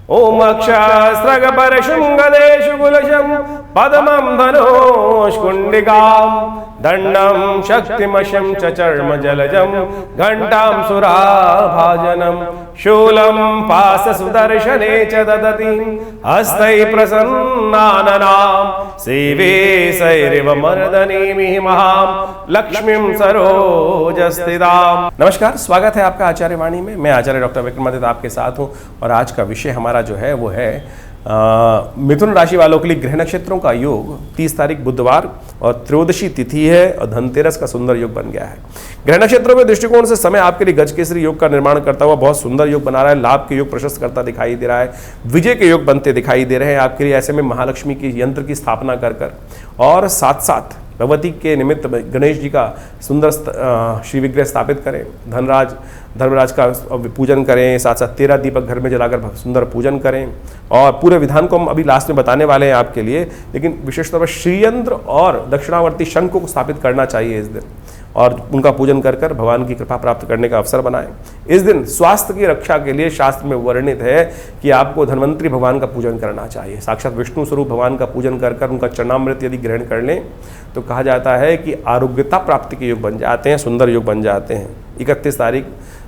ओम अक्षस्रगपरशुंगदेशुकुलशं पद्मं धनुष्कुण्डिकां दण्डं शक्तिमशं च चर्मजलजं घण्टां सुराभाजनं शूलं पाशसुदर्शने च ददति हस्तैः प्रसन्नाननां सेवे सैरिव मर्दनीमिः महां लक्ष्मीं सरोजस्थिताम्। नमस्कार, स्वागत है आपका आचार्य वाणी में। मैं आचार्य डॉक्टर विक्रमादित्य आपके साथ हूँ और आज का विषय हमारा जो है वो है मिथुन राशि वालों के लिए ग्रह नक्षत्रों का योग। 30 तारीख बुधवार और त्रयोदशी तिथि है और धनतेरस का सुंदर योग बन गया है। ग्रह नक्षत्रों के दृष्टिकोण से समय आपके लिए गजकेसरी योग का निर्माण करता हुआ बहुत सुंदर योग बना रहा है। लाभ के योग प्रशस्त करता दिखाई दे रहा है, विजय के योग बनते दिखाई दे रहे हैं आपके लिए। ऐसे में महालक्ष्मी की यंत्र की स्थापना कर और साथ साथ भगवती के निमित्त गणेश जी का सुंदर श्री विग्रह स्थापित करें, धर्मराज का पूजन करें, साथ साथ 13 दीपक घर में जलाकर सुंदर पूजन करें। और पूरे विधान को हम अभी लास्ट में बताने वाले हैं आपके लिए, लेकिन विशेष तौर पर श्रीयंत्र और दक्षिणावर्ती शंख को स्थापित करना चाहिए इस दिन और उनका पूजन कर भगवान की कृपा प्राप्त करने का अवसर बनाएं। इस दिन स्वास्थ्य की रक्षा के लिए शास्त्र में वर्णित है कि आपको धन्वंतरी भगवान का पूजन करना चाहिए। साक्षात विष्णु स्वरूप भगवान का पूजन कर उनका चरणामृत यदि ग्रहण कर लें तो कहा जाता है कि आरोग्यता प्राप्ति के योग बन जाते हैं, सुंदर योग बन जाते हैं। 31 तारीख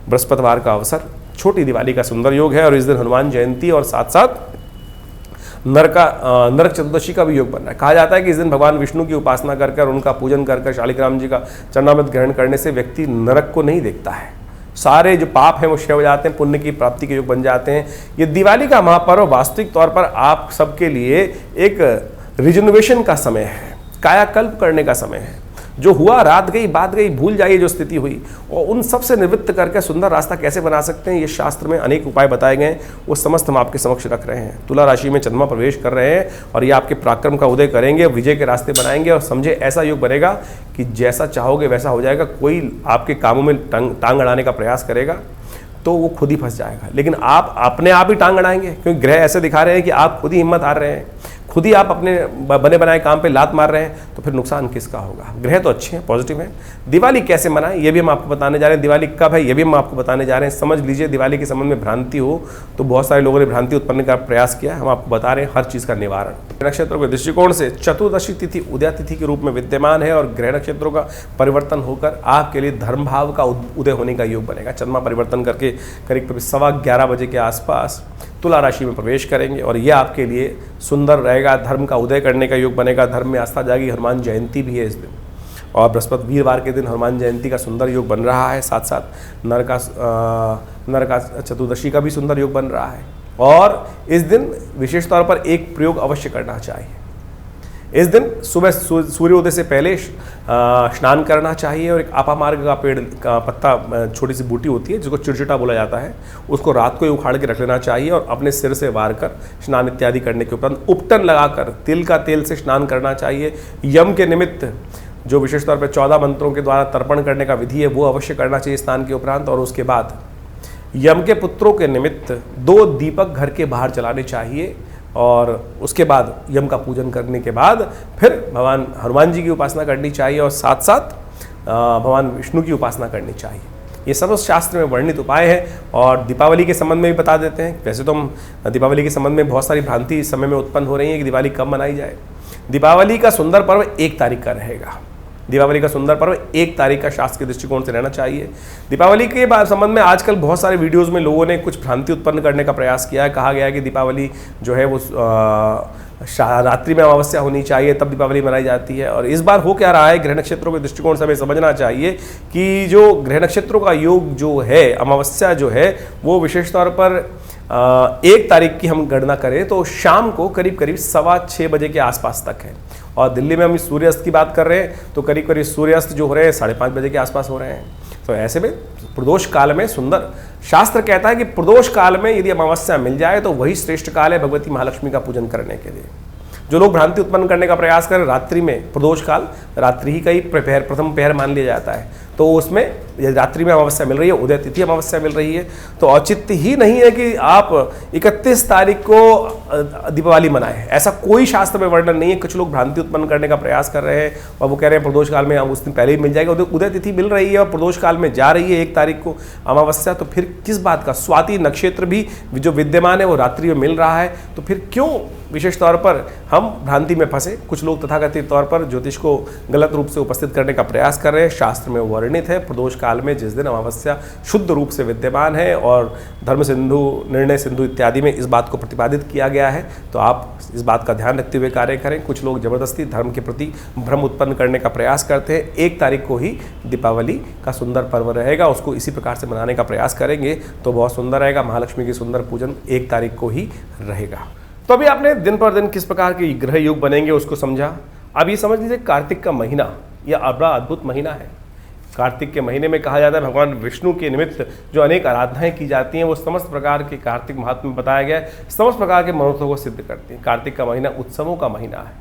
बृहस्पतिवार का अवसर, छोटी दिवाली का सुंदर योग है और इस दिन हनुमान जयंती और साथ साथ नरक चतुर्दशी का भी योग बन रहा है। कहा जाता है कि इस दिन भगवान विष्णु की उपासना कर उनका पूजन कर शालिग्राम जी का चरणामृत ग्रहण करने से व्यक्ति नरक को नहीं देखता है, सारे जो पाप हैं वो क्षय हो जाते हैं, पुण्य की प्राप्ति के योग बन जाते हैं। ये दिवाली का महापर्व वास्तविक तौर पर आप सबके लिए एक रिजनोवेशन का समय है, कायाकल्प करने का समय है। जो हुआ रात गई बात गई, भूल जाइए जो स्थिति हुई और उन सब से निवृत्त करके सुंदर रास्ता कैसे बना सकते हैं, ये शास्त्र में अनेक उपाय बताए गए हैं, वो समस्त हम आपके समक्ष रख रहे हैं। तुला राशि में चंद्रमा प्रवेश कर रहे हैं और ये आपके पराक्रम का उदय करेंगे, विजय के रास्ते बनाएंगे और समझे ऐसा योग बनेगा कि जैसा चाहोगे वैसा हो जाएगा। कोई आपके कामों में टांग अड़ाने का प्रयास करेगा तो वो खुद ही फंस जाएगा, लेकिन आप अपने आप ही टांग अड़ाएंगे, क्योंकि ग्रह ऐसे दिखा रहे हैं कि आप खुद ही हिम्मत हार रहे हैं, खुद ही आप अपने बने बनाए काम पे लात मार रहे हैं, तो फिर नुकसान किसका होगा। ग्रह तो अच्छे हैं, पॉजिटिव हैं। दिवाली कैसे मनाएं ये भी हम आपको बताने जा रहे हैं, दिवाली कब है ये भी हम आपको बताने जा रहे हैं। समझ लीजिए, दिवाली के संबंध में भ्रांति हो तो बहुत सारे लोगों ने भ्रांति उत्पन्न का प्रयास किया, हम आपको बता रहे हैं हर चीज़ का निवारण। ग्रह नक्षत्रों के दृष्टिकोण से चतुर्दशी तिथि उदया तिथि के रूप में विद्यमान है और ग्रह नक्षत्रों का परिवर्तन होकर आपके लिए धर्म भाव का उदय होने का योग बनेगा। चंद्रमा परिवर्तन करके करीब 11:15 बजे के आसपास तुला राशि में प्रवेश करेंगे और यह आपके लिए सुंदर रहेगा, धर्म का उदय करने का योग बनेगा। धर्म में आस्था जाएगी। हनुमान जयंती भी है इस दिन और बृहस्पति वीरवार के दिन हनुमान जयंती का सुंदर योग बन रहा है। साथ साथ नरका चतुर्दशी का भी सुंदर योग बन रहा है और इस दिन विशेष तौर पर एक प्रयोग अवश्य करना चाहिए। इस दिन सुबह सूर्योदय से पहले स्नान करना चाहिए और एक अपामार्ग का पेड़ का पत्ता, छोटी सी बूटी होती है जिसको चिड़चिटा बोला जाता है, उसको रात को ही उखाड़ के रख लेना चाहिए और अपने सिर से वार कर स्नान इत्यादि करने के उपरांत उपटन लगाकर तिल का तेल से स्नान करना चाहिए। यम के निमित्त जो विशेष तौर पर 14 मंत्रों के द्वारा तर्पण करने का विधि है वो अवश्य करना चाहिए स्नान के उपरांत। और उसके बाद यम के पुत्रों के निमित्त 2 दीपक घर के बाहर जलाने चाहिए और उसके बाद यम का पूजन करने के बाद फिर भगवान हनुमान जी की उपासना करनी चाहिए और साथ साथ भगवान विष्णु की उपासना करनी चाहिए। ये सब शास्त्र में वर्णित उपाय हैं और दीपावली के संबंध में भी बता देते हैं। वैसे तो हम दीपावली के संबंध में बहुत सारी भ्रांति इस समय में उत्पन्न हो रही है कि दिवाली कब मनाई जाए। दीपावली का सुंदर पर्व 1 तारीख का रहेगा। दीपावली का सुंदर पर्व 1 तारीख का शास्त्र के दृष्टिकोण से रहना चाहिए। दीपावली के संबंध में आजकल बहुत सारे वीडियोस में लोगों ने कुछ भ्रांति उत्पन्न करने का प्रयास किया है। कहा गया है कि दीपावली जो है वो रात्रि में अमावस्या होनी चाहिए तब दीपावली मनाई जाती है। और इस बार हो क्या रहा है, ग्रह नक्षत्रों के दृष्टिकोण से हमें समझना चाहिए कि जो ग्रह नक्षत्रों का योग जो है, अमावस्या जो है वो विशेष तौर पर 1 तारीख की हम गणना करें तो शाम को करीब 6:15 बजे के आसपास तक है और दिल्ली में हम सूर्यास्त की बात कर रहे हैं तो करीब सूर्यास्त जो हो रहे हैं 5:30 बजे के आसपास हो रहे हैं। तो ऐसे में प्रदोष काल में सुंदर शास्त्र कहता है कि प्रदोष काल में यदि अमावस्या मिल जाए तो वही श्रेष्ठ काल है भगवती महालक्ष्मी का पूजन करने के लिए। जो लोग भ्रांति उत्पन्न करने का प्रयास करें, रात्रि में प्रदोष काल रात्रि ही का ही प्रथम पहर मान लिया जाता है, तो उसमें यदि रात्रि में अमावस्या मिल रही है, उदय तिथि अमावस्या मिल रही है, तो औचित्य ही नहीं है कि आप 31 तारीख को दीपावली मनाएं। ऐसा कोई शास्त्र में वर्णन नहीं है। कुछ लोग भ्रांति उत्पन्न करने का प्रयास कर रहे हैं और वो कह रहे हैं प्रदोष काल में उस दिन पहले ही मिल जाएगा। उदय तिथि मिल रही है और प्रदोष काल में जा रही है 1 तारीख को अमावस्या, तो फिर किस बात का? स्वाति नक्षत्र भी जो विद्यमान है वो रात्रि में मिल रहा है, तो फिर क्यों विशेष तौर पर हम भ्रांति में फंसे? कुछ लोग तथाकथित तौर पर ज्योतिष को गलत रूप से उपस्थित करने का प्रयास कर रहे हैं। शास्त्र में वर्णित है प्रदोष काल में जिस दिन अमावस्या शुद्ध रूप से विद्यमान है और धर्म सिंधु, निर्णय सिंधु इत्यादि में इस बात को प्रतिपादित किया गया है, तो आप इस बात का ध्यान रखते हुए कार्य करें। कुछ लोग जबरदस्ती धर्म के प्रति भ्रम उत्पन्न करने का प्रयास करते हैं। 1 तारीख को ही दीपावली का सुंदर पर्व रहेगा, उसको इसी प्रकार से मनाने का प्रयास करेंगे तो बहुत सुंदर रहेगा। महालक्ष्मी की सुंदर पूजन 1 तारीख को ही रहेगा। तो अभी आपने दिन पर दिन किस प्रकार के ग्रह योग बनेंगे उसको समझा। अब ये समझ लीजिए कार्तिक का महीना यह बड़ा अद्भुत महीना है। कार्तिक के महीने में कहा जाता है भगवान विष्णु के निमित्त जो अनेक आराधनाएं की जाती हैं वो समस्त प्रकार के कार्तिक महात्म्य में बताया गया है, समस्त प्रकार के मनोरथों को सिद्ध करती हैं। कार्तिक का महीना उत्सवों का महीना है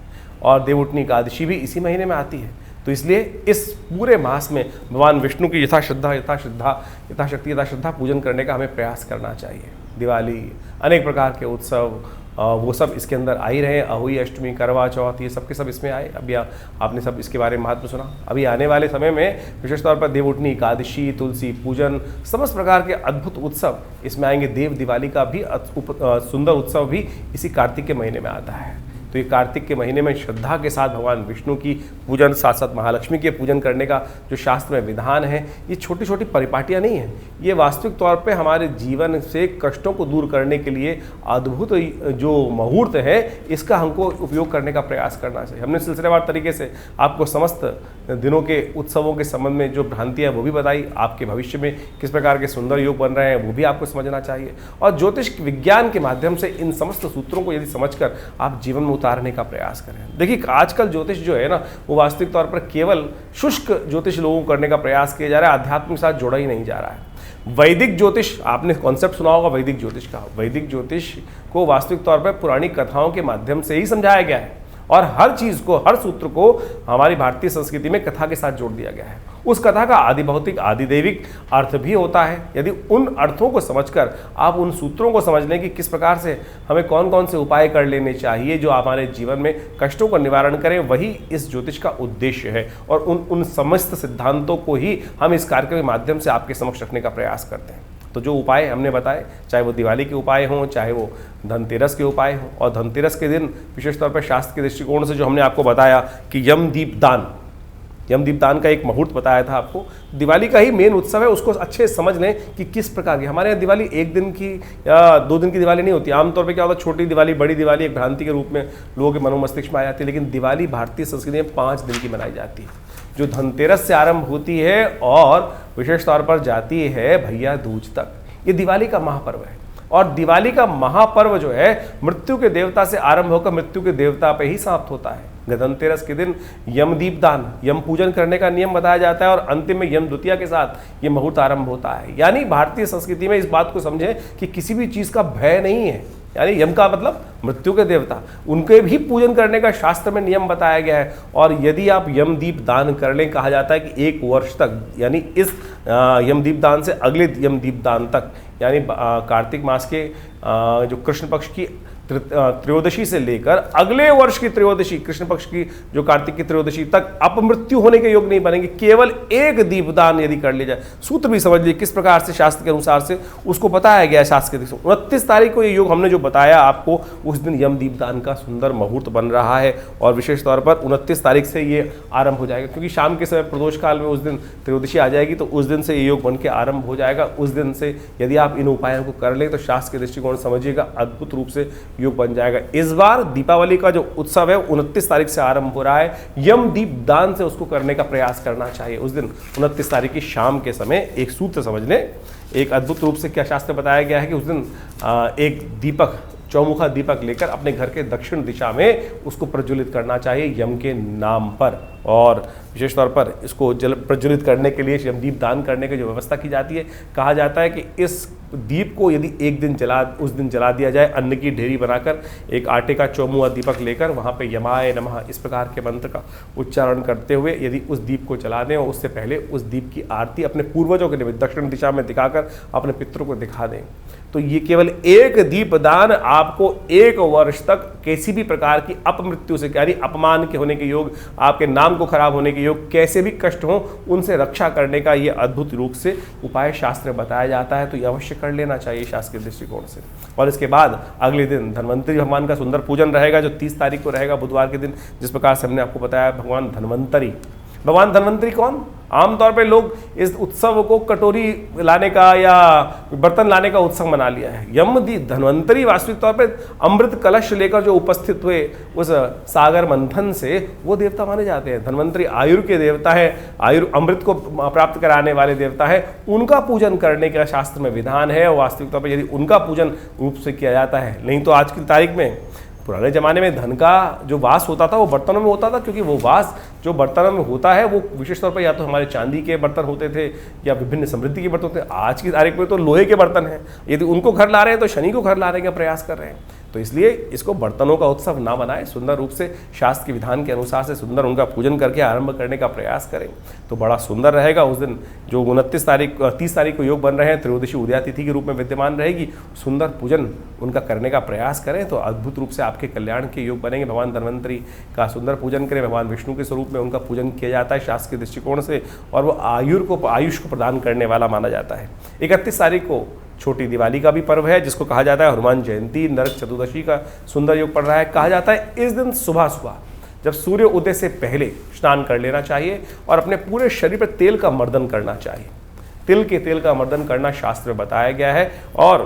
और देवउठनी एकादशी भी इसी महीने में आती है। तो इसलिए इस पूरे मास में भगवान विष्णु की यथाशक्ति पूजन करने का हमें प्रयास करना चाहिए। दिवाली, अनेक प्रकार के उत्सव वो सब इसके अंदर आ ही रहे हैं। अहोई अष्टमी, करवा चौथ, ये सब के सब इसमें आए। अभी आपने सब इसके बारे में महत्व सुना। अभी आने वाले समय में विशेष तौर पर देवउठनी एकादशी, तुलसी पूजन, समस्त प्रकार के अद्भुत उत्सव इसमें आएंगे। देव दिवाली का भी सुंदर उत्सव भी इसी कार्तिक के महीने में आता है। तो ये कार्तिक के महीने में श्रद्धा के साथ भगवान विष्णु की पूजन, साथ साथ महालक्ष्मी के पूजन करने का जो शास्त्र में विधान है, ये छोटी छोटी परिपाटियाँ नहीं हैं। ये वास्तविक तौर पे हमारे जीवन से कष्टों को दूर करने के लिए अद्भुत जो मुहूर्त है, इसका हमको उपयोग करने का प्रयास करना चाहिए। हमने सिलसिलेवार तरीके से आपको समस्त दिनों के उत्सवों के संबंध में जो भ्रांतियाँ वो भी बताई, आपके भविष्य में किस प्रकार के सुंदर योग बन रहे हैं वो भी आपको समझना चाहिए। और ज्योतिष विज्ञान के माध्यम से इन समस्त सूत्रों को यदि समझकर आप जीवन में उतारने का प्रयास करें। देखिए आजकल ज्योतिष जो है ना, वो वास्तविक तौर पर केवल शुष्क ज्योतिष लोगों को करने का प्रयास किया जा रहा है, आध्यात्म के साथ जोड़ा ही नहीं जा रहा है। वैदिक ज्योतिष, आपने कॉन्सेप्ट सुना होगा वैदिक ज्योतिष का। वैदिक ज्योतिष को वास्तविक तौर पर पुरानी कथाओं के माध्यम से ही समझाया गया है और हर चीज को, हर सूत्र को हमारी भारतीय संस्कृति में कथा के साथ जोड़ दिया गया है। उस कथा का आदि भौतिक, आदि दैविक अर्थ भी होता है। यदि उन अर्थों को समझकर आप उन सूत्रों को समझ लें कि किस प्रकार से हमें कौन कौन से उपाय कर लेने चाहिए जो हमारे जीवन में कष्टों का निवारण करें, वही इस ज्योतिष का उद्देश्य है। और उन समस्त सिद्धांतों को ही हम इस कार्यक्रम के माध्यम से आपके समक्ष रखने का प्रयास करते हैं। तो जो उपाय हमने बताए, चाहे वो दिवाली के उपाय हों, चाहे वो धनतेरस के उपाय हों, और धनतेरस के दिन विशेष तौर पर शास्त्र के दृष्टिकोण से जो हमने आपको बताया कि यमदीपदान का एक मुहूर्त बताया था आपको। दिवाली का ही मेन उत्सव है, उसको अच्छे समझ लें कि किस प्रकार की। हमारे यहाँ दिवाली 1 दिन की या 2 दिन की दिवाली नहीं होती। आमतौर पे क्या होता है, छोटी दिवाली, बड़ी दिवाली एक भ्रांति के रूप में लोगों के मनोमस्तिष्क में आ जाती है, लेकिन दिवाली भारतीय संस्कृति में 5 दिन की मनाई जाती है, जो धनतेरस से आरंभ होती है और विशेष तौर पर जाती है भैया दूज तक। ये दिवाली का महापर्व है और दिवाली का महापर्व जो है मृत्यु के देवता से आरंभ होकर मृत्यु के देवता पे ही समाप्त होता है। धनतेरस के दिन यमदीपदान, यम पूजन करने का नियम बताया जाता है और अंतिम में यम द्वितीया के साथ ये मुहूर्त आरंभ होता है। यानी भारतीय संस्कृति में इस बात को समझें कि किसी भी चीज़ का भय नहीं है। यानी यम का मतलब मृत्यु के देवता, उनके भी पूजन करने का शास्त्र में नियम बताया गया है। और यदि आप यमदीप दान कर लें, कहा जाता है कि 1 वर्ष तक, यानी इस यमदीप दान से अगले यमदीप दान तक, यानी कार्तिक मास के जो कृष्ण पक्ष की त्रयोदशी से लेकर अगले वर्ष की त्रयोदशी, कृष्ण पक्ष की जो कार्तिक की त्रयोदशी तक अपमृत्यु होने के योग नहीं बनेंगे, केवल 1 दीपदान यदि कर लिया जाए। सूत्र भी समझ लीजिए किस प्रकार से शास्त्र के अनुसार से उसको बताया गया है। शास्त्र के 29 तारीख को ये योग हमने जो बताया आपको, उस दिन यम दीपदान का सुंदर मुहूर्त बन रहा है और विशेष तौर पर 29 तारीख से ये आरंभ हो जाएगा, क्योंकि शाम के समय प्रदोष काल में उस दिन त्रयोदशी आ जाएगी, तो उस दिन से ये योग बन के आरंभ हो जाएगा। उस दिन से यदि आप इन उपायों को कर लें तो शास्त्र के दृष्टिकोण समझिएगा अद्भुत रूप से योग बन जाएगा। इस बार दीपावली का जो उत्सव है 29 तारीख से आरंभ हो रहा है। यम दीप दान से उसको करने का प्रयास करना चाहिए। उस दिन 29 तारीख की शाम के समय एक सूत्र समझ लें, एक अद्भुत रूप से क्या शास्त्र बताया गया है कि उस दिन एक दीपक, चौमुखा दीपक लेकर अपने घर के दक्षिण दिशा में उसको प्रज्वलित करना चाहिए यम के नाम पर, और विशेष तौर पर इसको जल प्रज्वलित करने के लिए यमदीप दान करने की जो व्यवस्था की जाती है, कहा जाता है कि इस दीप को यदि एक दिन उस दिन जला दिया जाए, अन्न की ढेरी बनाकर एक आटे का चौमुआ दीपक लेकर वहाँ पे यमाय नमः इस प्रकार के मंत्र का उच्चारण करते हुए यदि उस दीप को जला दें और उससे पहले उस दीप की आरती अपने पूर्वजों के निमित्त दक्षिण दिशा में दिखाकर अपने पितरों को दिखा दें, तो ये केवल एक दीप दान आपको 1 वर्ष तक किसी भी प्रकार की अपमृत्यु से, यानी अपमान के होने के योग, आपके नाम को खराब होने के योग, कैसे भी कष्ट हो उनसे रक्षा करने का ये अद्भुत रूप से उपाय शास्त्र में बताया जाता है। तो ये अवश्य कर लेना चाहिए शास्त्रीय दृष्टिकोण से। और इसके बाद अगले दिन धन्वंतरी भगवान का सुंदर पूजन रहेगा, जो 30 तारीख को रहेगा बुधवार के दिन। जिस प्रकार से हमने आपको बताया भगवान धन्वंतरी कौन? आमतौर पे लोग इस उत्सव को कटोरी लाने का या बर्तन लाने का उत्सव मना लिया है। धन्वंतरी वास्तविक तौर पे अमृत कलश लेकर जो उपस्थित हुए उस सागर मंथन से वो देवता माने जाते हैं। धन्वंतरी आयुर के देवता है, अमृत को प्राप्त कराने वाले देवता है, उनका पूजन करने का शास्त्र में विधान है। और वास्तविक तौर पर यदि उनका पूजन रूप से किया जाता है, नहीं तो आज की तारीख में, पुराने ज़माने में धन का जो वास होता था वो बर्तनों में होता था, क्योंकि वो वास जो बर्तनों में होता है वो विशेष तौर पर या तो हमारे चांदी के बर्तन होते थे या विभिन्न समृद्धि के बर्तन होते थे। आज की तारीख में तो लोहे के बर्तन हैं। यदि उनको घर ला रहे हैं तो शनि को घर लाने का प्रयास कर रहे हैं। तो इसलिए इसको बर्तनों का उत्सव ना बनाएं, सुंदर रूप से शास्त्र के विधान के अनुसार से सुंदर उनका पूजन करके आरंभ करने का प्रयास करें तो बड़ा सुंदर रहेगा। उस दिन जो 30 तारीख को योग बन रहे हैं, त्रयोदशी उदया तिथि के रूप में विद्यमान रहेगी, सुंदर पूजन उनका करने का प्रयास करें तो अद्भुत रूप से आपके कल्याण के योग बनेंगे। भगवान धन्वंतरी का सुंदर पूजन करें। भगवान विष्णु के स्वरूप में उनका पूजन किया जाता है शास्त्र के दृष्टिकोण से, और वो आयुष को प्रदान करने वाला माना जाता है। 31 तारीख को छोटी दिवाली का भी पर्व है, जिसको कहा जाता है हनुमान जयंती। नरक चतुर्दशी का सुंदर योग पड़ रहा है। कहा जाता है इस दिन सुबह सुबह जब सूर्य उदय से पहले स्नान कर लेना चाहिए और अपने पूरे शरीर पर तेल का मर्दन करना चाहिए। तिल के तेल का मर्दन करना शास्त्र में बताया गया है। और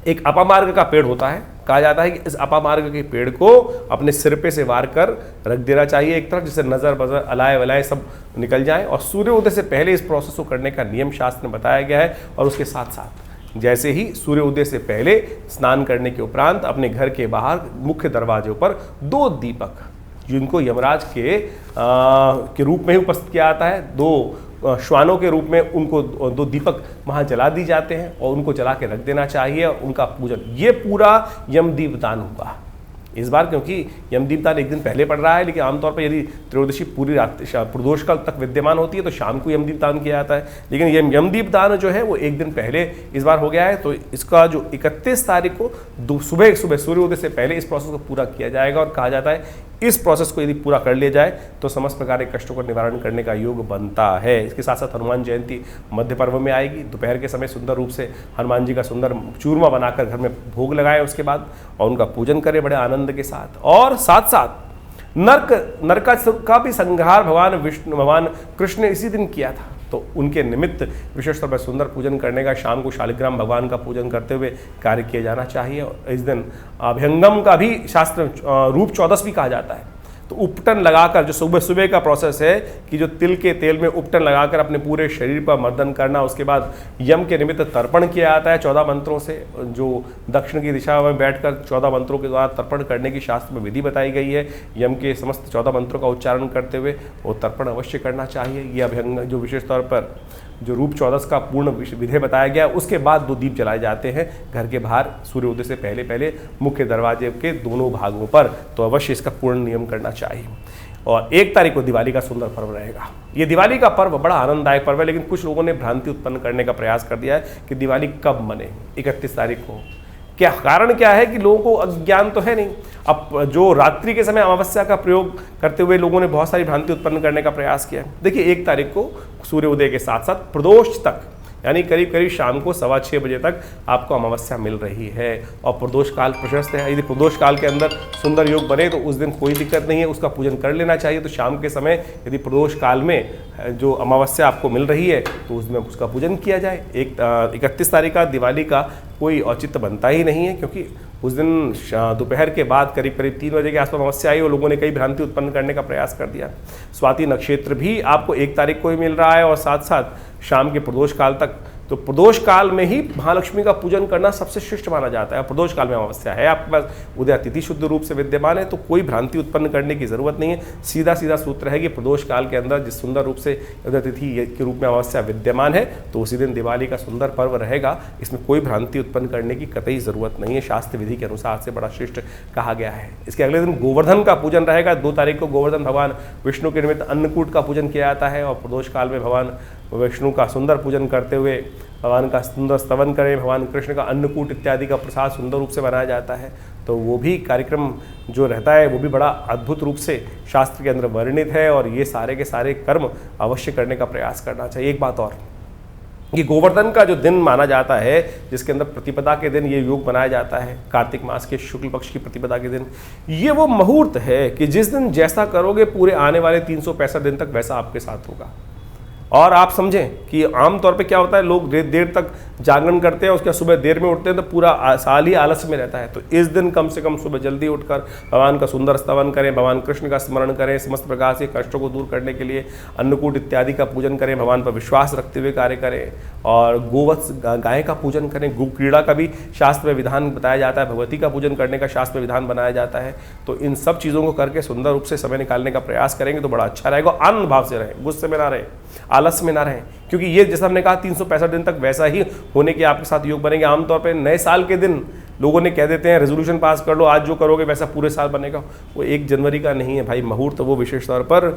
एक अपामार्ग का पेड़ होता है, कहा जाता है कि इस अपामार्ग के पेड़ को अपने सिर पे से वार कर रख देना चाहिए एक तरफ, जिससे नज़र बजर अलाय वलाय सब निकल जाएं। और सूर्य उदय से पहले इस प्रोसेस को करने का नियम शास्त्र में बताया गया है। और उसके साथ साथ जैसे ही सूर्य उदय से पहले स्नान करने के उपरांत अपने घर के बाहर मुख्य दरवाजों पर 2 दीपक, जिनको यमराज के रूप में ही उपस्थित किया जाता है, 2 श्वानों के रूप में उनको 2 दीपक वहाँ जला दी जाते हैं और उनको जला के रख देना चाहिए। और उनका पूजन, ये पूरा यमदीप दान होगा इस बार, क्योंकि यमदीप दान एक दिन पहले पड़ रहा है। लेकिन आमतौर पर यदि त्रयोदशी पूरी रात प्रदोष काल तक विद्यमान होती है तो शाम को यमदीप दान किया जाता है। लेकिन ये यमदीप दान जो है वो एक दिन पहले इस बार हो गया है। तो इसका जो 31 तारीख को सुबह सूर्योदय से पहले इस प्रोसेस को पूरा किया जाएगा। और कहा जाता है इस प्रोसेस को यदि पूरा कर लिया जाए तो समस्त प्रकार के कष्टों का निवारण करने का योग बनता है। इसके साथ साथ हनुमान जयंती मध्य पर्व में आएगी। दोपहर के समय सुंदर रूप से हनुमान जी का सुंदर चूरमा बनाकर घर में भोग लगाएं उसके बाद, और उनका पूजन करें बड़े आनंद के साथ। और साथ साथ नरक का भी संहार भगवान कृष्ण ने इसी दिन किया था। तो उनके निमित्त विशेष तौर पर सुंदर पूजन करने का, शाम को शालिग्राम भगवान का पूजन करते हुए कार्य किया जाना चाहिए। और इस दिन अभ्यंगम का भी शास्त्र रूप 14 भी कहा जाता है। तो उपटन लगाकर, जो सुबह सुबह का प्रोसेस है कि जो तिल के तेल में उपटन लगाकर अपने पूरे शरीर पर मर्दन करना, उसके बाद यम के निमित्त तर्पण किया जाता है 14 मंत्रों से, जो दक्षिण की दिशा में बैठकर 14 मंत्रों के द्वारा तर्पण करने की शास्त्र में विधि बताई गई है। यम के समस्त 14 मंत्रों का उच्चारण करते हुए वो तर्पण अवश्य करना चाहिए। ये अभ्यंग जो विशेष तौर पर जो रूप 14 का पूर्ण विधि बताया गया। उसके बाद 2 दीप जलाए जाते हैं घर के बाहर सूर्योदय से पहले पहले मुख्य दरवाजे के दोनों भागों पर। तो अवश्य इसका पूर्ण नियम करना चाहिए। और 1 तारीख को दिवाली का सुंदर पर्व रहेगा। ये दिवाली का पर्व बड़ा आनंददायक पर्व है, लेकिन कुछ लोगों ने भ्रांति उत्पन्न करने का प्रयास कर दिया है कि दिवाली कब मने, 31 तारीख को। क्या कारण क्या है कि लोगों को अज्ञान तो है नहीं। अब जो रात्रि के समय अमावस्या का प्रयोग करते हुए लोगों ने बहुत सारी भ्रांति उत्पन्न करने का प्रयास किया। देखिए 1 तारीख को सूर्योदय के साथ साथ प्रदोष तक, यानी करीब करीब शाम को 6:15 बजे तक आपको अमावस्या मिल रही है। और प्रदोष काल प्रशस्त है। यदि प्रदोष काल के अंदर सुंदर योग बने तो उस दिन कोई दिक्कत नहीं है, उसका पूजन कर लेना चाहिए। तो शाम के समय यदि प्रदोष काल में जो अमावस्या आपको मिल रही है तो उसमें उसका पूजन किया जाए। 31 तारीख का दिवाली का कोई औचित्य बनता ही नहीं है, क्योंकि उस दिन दोपहर के बाद करीब करीब 3 बजे के आसपास अमावस्या आई और लोगों ने कई भ्रांति उत्पन्न करने का प्रयास कर दिया। स्वाति नक्षत्र भी आपको 1 तारीख को ही मिल रहा है और साथ साथ शाम के प्रदोष काल तक तो प्रदोष काल में ही महालक्ष्मी का पूजन करना सबसे श्रेष्ठ माना जाता है। प्रदोष काल में अमावस्या है आपके पास, उदय तिथि शुद्ध रूप से विद्यमान है, तो कोई भ्रांति उत्पन्न करने की जरूरत नहीं है। सीधा सीधा सूत्र है कि प्रदोष काल के अंदर जिस सुंदर रूप से उदय तिथि के रूप में अमावस्या विद्यमान है तो उसी दिन दिवाली का सुंदर पर्व रहेगा। इसमें कोई भ्रांति उत्पन्न करने की कतई जरूरत नहीं है, शास्त्र विधि के अनुसार से बड़ा श्रेष्ठ कहा गया है। इसके अगले दिन गोवर्धन का पूजन रहेगा। 2 तारीख को गोवर्धन भगवान विष्णु के निमित्त अन्नकूट का पूजन किया जाता है और प्रदोष काल में भगवान विष्णु का सुंदर पूजन करते हुए भगवान का सुंदर स्तवन करें, भगवान कृष्ण का अन्नकूट इत्यादि का प्रसाद सुंदर रूप से बनाया जाता है। तो वो भी कार्यक्रम जो रहता है वो भी बड़ा अद्भुत रूप से शास्त्र के अंदर वर्णित है और ये सारे के सारे कर्म अवश्य करने का प्रयास करना चाहिए। एक बात और, ये गोवर्धन का जो दिन माना जाता है जिसके अंदर प्रतिपदा के दिन ये योग बनाया जाता है, कार्तिक मास के शुक्ल पक्ष की प्रतिपदा के दिन, ये वो मुहूर्त है कि जिस दिन जैसा करोगे पूरे आने वाले 365 दिन तक वैसा आपके साथ होगा। और आप समझें कि आमतौर पे क्या होता है, लोग देर तक जागरण करते हैं, उसके बाद सुबह देर में उठते हैं तो पूरा साल ही आलस में रहता है। तो इस दिन कम से कम सुबह जल्दी उठकर भगवान का सुंदर स्तवन करें, भगवान कृष्ण का स्मरण करें, समस्त प्रकार से कष्टों को दूर करने के लिए अन्नकूट इत्यादि का पूजन करें, भगवान पर विश्वास रखते हुए कार्य करें और गोवत्स गाय का पूजन करें। गो क्रीड़ा का भी शास्त्र में विधान बताया जाता है, भगवती का पूजन करने का शास्त्र में विधान बनाया जाता है। तो इन सब चीज़ों को करके सुंदर रूप से समय निकालने का प्रयास करेंगे तो बड़ा अच्छा रहेगा। आनंद भाव से रहें, गुस्से में ना रहें, आलस में ना रहें, क्योंकि ये जैसा हमने कहा 365 दिन तक वैसा ही होने के आपके साथ योग बनेंगे। आमतौर पे नए साल के दिन लोगों ने कह देते हैं रेजोल्यूशन पास कर लो, आज जो करोगे वैसा पूरे साल बनेगा। वो 1 जनवरी का नहीं है भाई, मुहूर्त वो विशेष तौर पर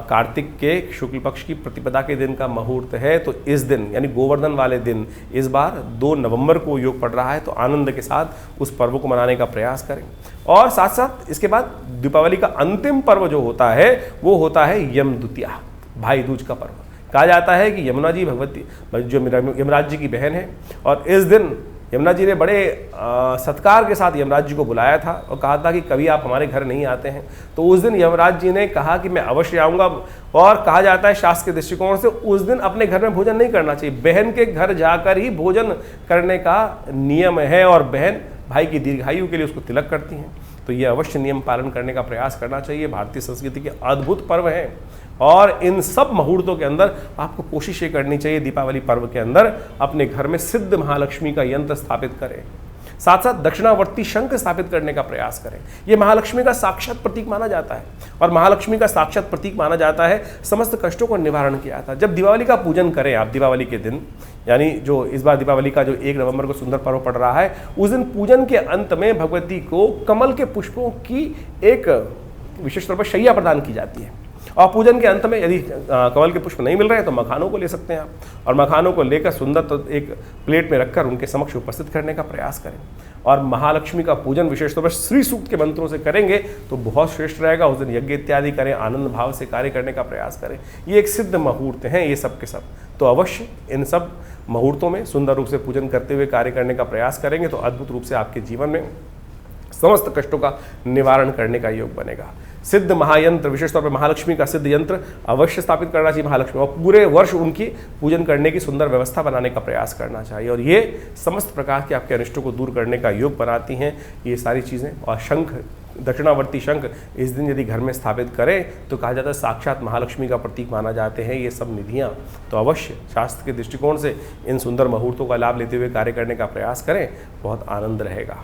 कार्तिक के शुक्ल पक्ष की प्रतिपदा के दिन का मुहूर्त है। तो इस दिन यानी गोवर्धन वाले दिन इस बार 2 नवंबर को योग पड़ रहा है, तो आनंद के साथ उस पर्व को मनाने का प्रयास करें। और साथ साथ इसके बाद दीपावली का अंतिम पर्व जो होता है वो होता है यम द्वितीया, भाई दूज का पर्व। कहा जाता है कि यमुना जी भगवती जो यमराज जी की बहन है और इस दिन यमुना जी ने बड़े सत्कार के साथ यमराज जी को बुलाया था और कहा था कि कभी आप हमारे घर नहीं आते हैं। तो उस दिन यमराज जी ने कहा कि मैं अवश्य आऊँगा। और कहा जाता है शास्त्र के दृष्टिकोण से उस दिन अपने घर में भोजन नहीं करना चाहिए, बहन के घर जाकर ही भोजन करने का नियम है और बहन भाई की दीर्घायु के लिए उसको तिलक करती हैं। तो ये अवश्य नियम पालन करने का प्रयास करना चाहिए। भारतीय संस्कृति के अद्भुत पर्व हैं और इन सब मुहूर्तों के अंदर आपको कोशिश ये करनी चाहिए दीपावली पर्व के अंदर अपने घर में सिद्ध महालक्ष्मी का यंत्र स्थापित करें, साथ साथ दक्षिणावर्ती शंख स्थापित करने का प्रयास करें। यह महालक्ष्मी का साक्षात प्रतीक माना जाता है और महालक्ष्मी का साक्षात प्रतीक माना जाता है समस्त कष्टों को निवारण किया था। जब दिवाली का पूजन करें आप, दिवाली के दिन यानी जो इस बार दीपावली का जो 1 नवंबर को सुंदर पर्व पड़ रहा है, उस दिन पूजन के अंत में भगवती को कमल के पुष्पों की एक विशेष तौर पर शैया प्रदान की जाती है। और पूजन के अंत में यदि कमल के पुष्प नहीं मिल रहे हैं तो मखानों को ले सकते हैं आप, और मखानों को लेकर सुंदर तो एक प्लेट में रखकर उनके समक्ष उपस्थित करने का प्रयास करें। और महालक्ष्मी का पूजन विशेष तौर पर श्री सूक्त के मंत्रों से करेंगे तो बहुत श्रेष्ठ रहेगा। उस दिन यज्ञ इत्यादि करें, आनंद भाव से कार्य करने का प्रयास करें। ये एक सिद्ध मुहूर्त हैं ये सब के सब, तो अवश्य इन सब मुहूर्तों में सुंदर रूप से पूजन करते हुए कार्य करने का प्रयास करेंगे तो अद्भुत रूप से आपके जीवन में समस्त कष्टों का निवारण करने का योग बनेगा। सिद्ध महायंत्र, विशेष तौर पर महालक्ष्मी का सिद्ध यंत्र अवश्य स्थापित करना चाहिए महालक्ष्मी, और पूरे वर्ष उनकी पूजन करने की सुंदर व्यवस्था बनाने का प्रयास करना चाहिए। और ये समस्त प्रकार के आपके अनिष्टों को दूर करने का योग बनाती हैं ये सारी चीज़ें। और शंख, दक्षिणावर्ती शंख इस दिन यदि घर में स्थापित करें तो कहा जाता है साक्षात महालक्ष्मी का प्रतीक माना जाते हैं ये सब निधियाँ। तो अवश्य शास्त्र के दृष्टिकोण से इन सुंदर मुहूर्तों का लाभ लेते हुए कार्य करने का प्रयास करें, बहुत आनंद रहेगा।